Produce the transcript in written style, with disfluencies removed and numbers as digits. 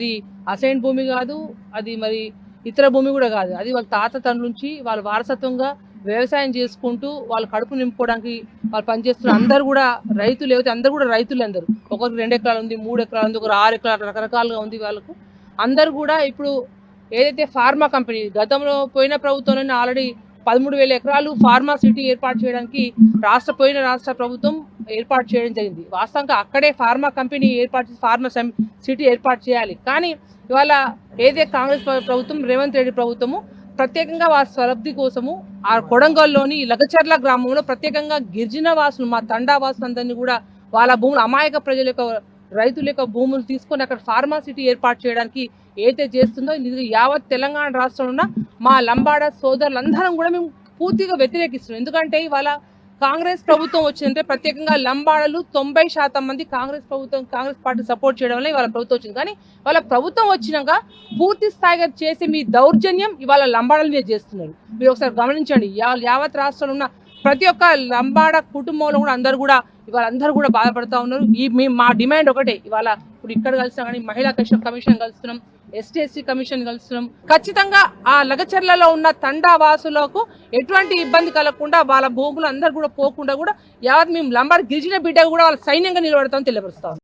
అది అసైన్ భూమి కాదు, అది మరి ఇతర భూమి కూడా కాదు. అది వాళ్ళ తాత తండ్రి నుంచి వాళ్ళు వారసత్వంగా వ్యవసాయం చేసుకుంటూ వాళ్ళ కడుపు నింపుకోవడానికి వాళ్ళు పనిచేస్తున్న అందరూ కూడా రైతులు. ఏవైతే అందరూ కూడా రైతులు అందరూ, ఒకరికి 2 ఎకరాలు ఉంది, 3 ఎకరాలు ఉంది, ఒకరు 6 ఎకరాలు, రకరకాలుగా ఉంది వాళ్ళకు. అందరూ కూడా ఇప్పుడు ఏదైతే ఫార్మా కంపెనీ గతంలో పోయిన ప్రభుత్వంలోనే ఆల్రెడీ 13,000 ఎకరాలు ఫార్మా సిటీ ఏర్పాటు చేయడానికి రాష్ట్ర ప్రభుత్వం ఏర్పాటు చేయడం జరిగింది. వాస్తవంగా అక్కడే ఫార్మా కంపెనీ ఫార్మా సిటీ ఏర్పాటు చేయాలి. కానీ ఇవాళ ఏదే కాంగ్రెస్ ప్రభుత్వం, రేవంత్ రెడ్డి ప్రభుత్వము ప్రత్యేకంగా వారి స్వలబ్ధి కోసము ఆ కొడంగల్లోని లగచర్ల గ్రామంలో ప్రత్యేకంగా గిరిజన వాసులు, మా తండా వాసులందరినీ కూడా వాళ్ళ భూములు, అమాయక ప్రజల యొక్క రైతుల యొక్క భూములు తీసుకొని అక్కడ ఫార్మా సిటీ ఏర్పాటు చేయడానికి ఏదైతే చేస్తుందో ఇది యావత్ తెలంగాణ రాష్ట్రంలో ఉన్న మా లంబాడ సోదరులందరం కూడా మేము పూర్తిగా వ్యతిరేకిస్తున్నాం. ఎందుకంటే ఇవాళ కాంగ్రెస్ ప్రభుత్వం వచ్చిందంటే ప్రత్యేకంగా లంబాడలు 90% మంది కాంగ్రెస్ పార్టీ సపోర్ట్ చేయడం వల్ల ఇవాళ ప్రభుత్వం వచ్చింది. కానీ వాళ్ళ ప్రభుత్వం వచ్చినాక పూర్తి స్థాయిగా చేసి మీ దౌర్జన్యం ఇవాళ లంబాడల మీద చేస్తున్నారు. మీరు ఒకసారి గమనించండి. యావత్ రాష్ట్రంలో ఉన్న ప్రతి ఒక్క లంబాడ కుటుంబంలో కూడా అందరూ కూడా బాధపడతా ఉన్నారు. మా డిమాండ్ ఒకటే, ఇవాళ ఇప్పుడు ఇక్కడ కలిసినా కానీ మహిళా కమిషన్ కలుస్తున్నాం, ఎస్టీ కమిషన్ కలుస్తున్నాం. ఖచ్చితంగా ఆ లగచర్లలో ఉన్న తండా వాసులకు ఎటువంటి ఇబ్బంది కలగకుండా వాళ్ళ భూములు అందరూ కూడా పోకుండా కూడా యావత్ మేము లంబాడ గిరిజన బిడ్డ కూడా వాళ్ళ సైన్యంగా నిలబడతామని తెలియపరుస్తాం.